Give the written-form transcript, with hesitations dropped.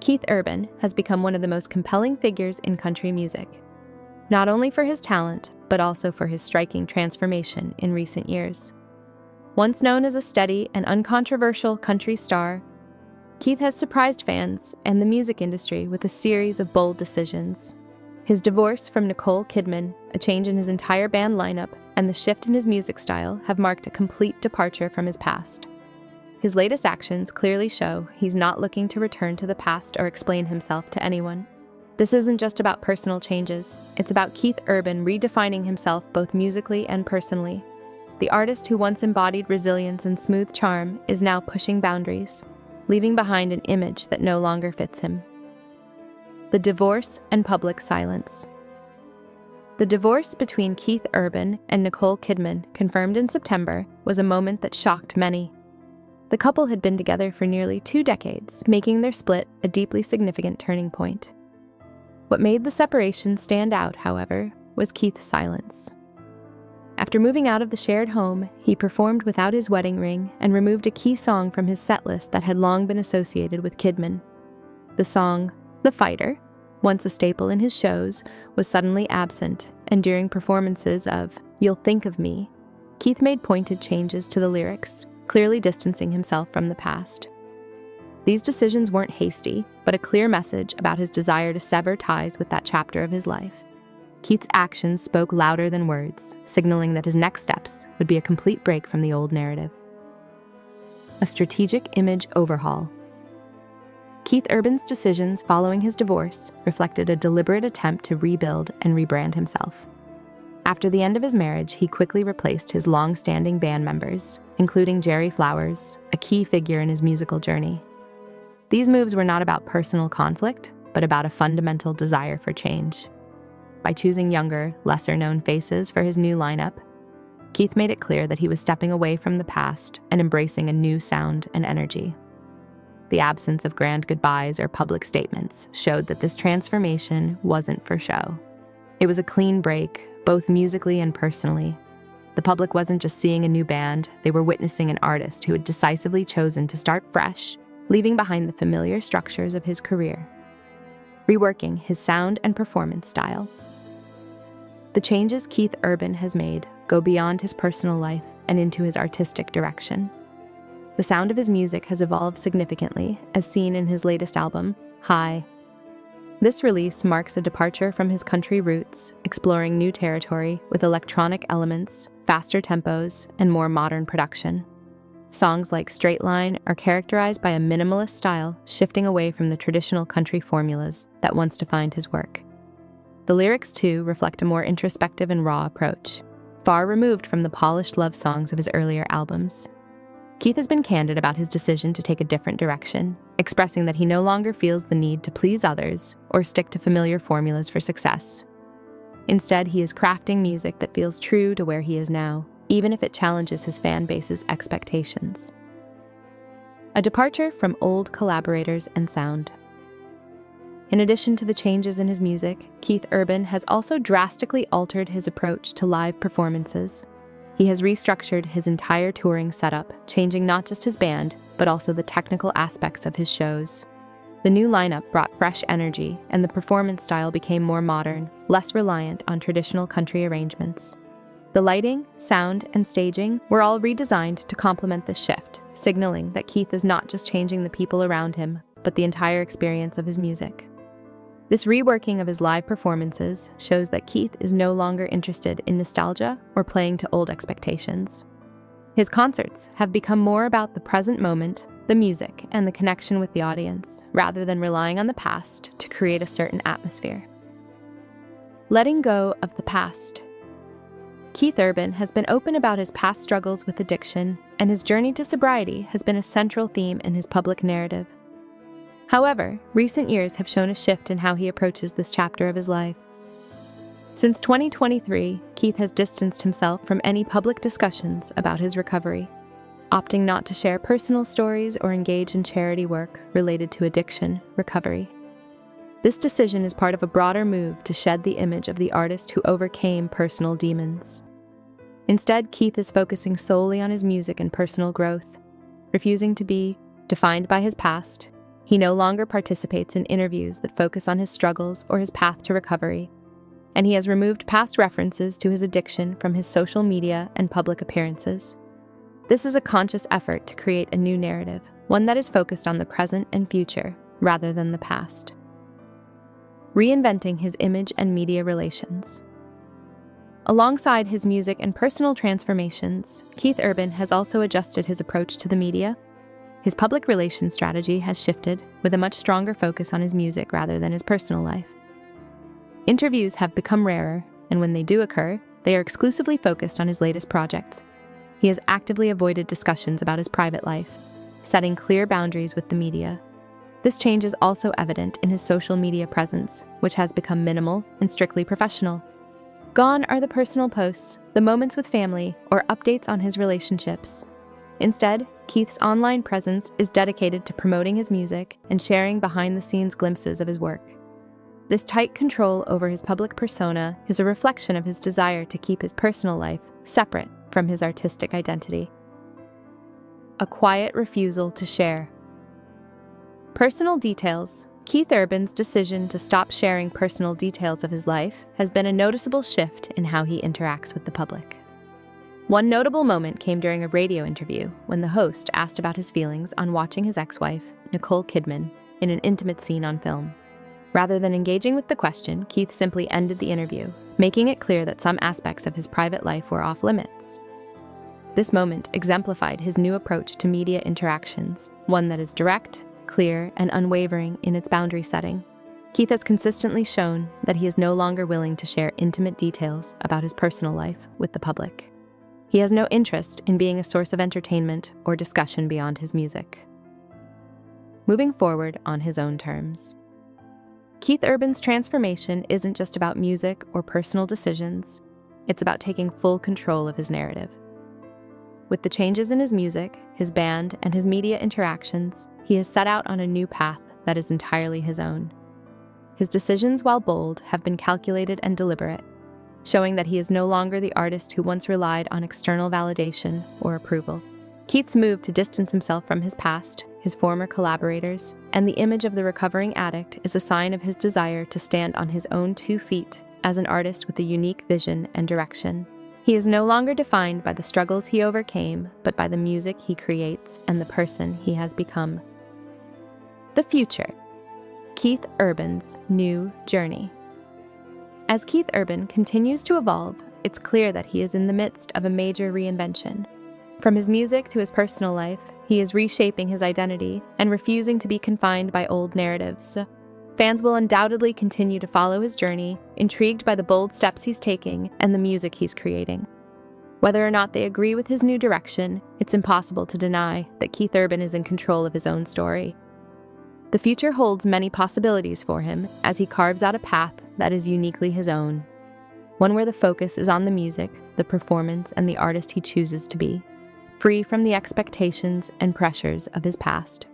Keith Urban has become one of the most compelling figures in country music, not only for his talent, but also for his striking transformation in recent years. Once known as a steady and uncontroversial country star, Keith has surprised fans and the music industry with a series of bold decisions. His divorce from Nicole Kidman, a change in his entire band lineup, and the shift in his music style have marked a complete departure from his past. His latest actions clearly show he's not looking to return to the past or explain himself to anyone. This isn't just about personal changes, it's about Keith Urban redefining himself both musically and personally. The artist who once embodied resilience and smooth charm is now pushing boundaries, leaving behind an image that no longer fits him. The divorce and public silence. The divorce between Keith Urban and Nicole Kidman, confirmed in September, was a moment that shocked many. The couple had been together for nearly 2 decades, making their split a deeply significant turning point. What made the separation stand out, however, was Keith's silence. After moving out of the shared home, he performed without his wedding ring and removed a key song from his setlist that had long been associated with Kidman. The song, "The Fighter," once a staple in his shows, was suddenly absent, and during performances of "You'll Think of Me," Keith made pointed changes to the lyrics, clearly distancing himself from the past. These decisions weren't hasty, but a clear message about his desire to sever ties with that chapter of his life. Keith's actions spoke louder than words, signaling that his next steps would be a complete break from the old narrative. A strategic image overhaul. Keith Urban's decisions following his divorce reflected a deliberate attempt to rebuild and rebrand himself. After the end of his marriage, he quickly replaced his long-standing band members, including Jerry Flowers, a key figure in his musical journey. These moves were not about personal conflict, but about a fundamental desire for change. By choosing younger, lesser-known faces for his new lineup, Keith made it clear that he was stepping away from the past and embracing a new sound and energy. The absence of grand goodbyes or public statements showed that this transformation wasn't for show. It was a clean break, both musically and personally. The public wasn't just seeing a new band, they were witnessing an artist who had decisively chosen to start fresh, leaving behind the familiar structures of his career, reworking his sound and performance style. The changes Keith Urban has made go beyond his personal life and into his artistic direction. The sound of his music has evolved significantly, as seen in his latest album, High. This release marks a departure from his country roots, exploring new territory with electronic elements, faster tempos, and more modern production. Songs like Straight Line are characterized by a minimalist style, shifting away from the traditional country formulas that once defined his work. The lyrics, too, reflect a more introspective and raw approach, far removed from the polished love songs of his earlier albums. Keith has been candid about his decision to take a different direction, expressing that he no longer feels the need to please others or stick to familiar formulas for success. Instead, he is crafting music that feels true to where he is now, even if it challenges his fan base's expectations. A departure from old collaborators and sound. In addition to the changes in his music, Keith Urban has also drastically altered his approach to live performances. He has restructured his entire touring setup, changing not just his band, but also the technical aspects of his shows. The new lineup brought fresh energy, and the performance style became more modern, less reliant on traditional country arrangements. The lighting, sound, and staging were all redesigned to complement this shift, signaling that Keith is not just changing the people around him, but the entire experience of his music. This reworking of his live performances shows that Keith is no longer interested in nostalgia or playing to old expectations. His concerts have become more about the present moment, the music, and the connection with the audience, rather than relying on the past to create a certain atmosphere. Letting go of the past. Keith Urban has been open about his past struggles with addiction, and his journey to sobriety has been a central theme in his public narrative. However, recent years have shown a shift in how he approaches this chapter of his life. Since 2023, Keith has distanced himself from any public discussions about his recovery, opting not to share personal stories or engage in charity work related to addiction recovery. This decision is part of a broader move to shed the image of the artist who overcame personal demons. Instead, Keith is focusing solely on his music and personal growth, refusing to be defined by his past He no longer participates in interviews that focus on his struggles or his path to recovery, and he has removed past references to his addiction from his social media and public appearances. This is a conscious effort to create a new narrative, one that is focused on the present and future rather than the past. Reinventing his image and media relations. Alongside his music and personal transformations, Keith Urban has also adjusted his approach to the media. His public relations strategy has shifted, with a much stronger focus on his music rather than his personal life. Interviews have become rarer, and when they do occur, they are exclusively focused on his latest projects. He has actively avoided discussions about his private life, setting clear boundaries with the media. This change is also evident in his social media presence, which has become minimal and strictly professional. Gone are the personal posts, the moments with family, or updates on his relationships. Instead, Keith's online presence is dedicated to promoting his music and sharing behind-the-scenes glimpses of his work. This tight control over his public persona is a reflection of his desire to keep his personal life separate from his artistic identity. A quiet refusal to share. Personal details. Keith Urban's decision to stop sharing personal details of his life has been a noticeable shift in how he interacts with the public. One notable moment came during a radio interview when the host asked about his feelings on watching his ex-wife, Nicole Kidman, in an intimate scene on film. Rather than engaging with the question, Keith simply ended the interview, making it clear that some aspects of his private life were off limits. This moment exemplified his new approach to media interactions, one that is direct, clear, and unwavering in its boundary setting. Keith has consistently shown that he is no longer willing to share intimate details about his personal life with the public. He has no interest in being a source of entertainment or discussion beyond his music. Moving forward on his own terms. Keith Urban's transformation isn't just about music or personal decisions, it's about taking full control of his narrative. With the changes in his music, his band, and his media interactions, he has set out on a new path that is entirely his own. His decisions, while bold, have been calculated and deliberate, showing that he is no longer the artist who once relied on external validation or approval. Keith's move to distance himself from his past, his former collaborators, and the image of the recovering addict is a sign of his desire to stand on his own 2 feet as an artist with a unique vision and direction. He is no longer defined by the struggles he overcame, but by the music he creates and the person he has become. The future. Keith Urban's new journey. As Keith Urban continues to evolve, it's clear that he is in the midst of a major reinvention. From his music to his personal life, he is reshaping his identity and refusing to be confined by old narratives. Fans will undoubtedly continue to follow his journey, intrigued by the bold steps he's taking and the music he's creating. Whether or not they agree with his new direction, it's impossible to deny that Keith Urban is in control of his own story. The future holds many possibilities for him as he carves out a path that is uniquely his own, one where the focus is on the music, the performance, and the artist he chooses to be, free from the expectations and pressures of his past.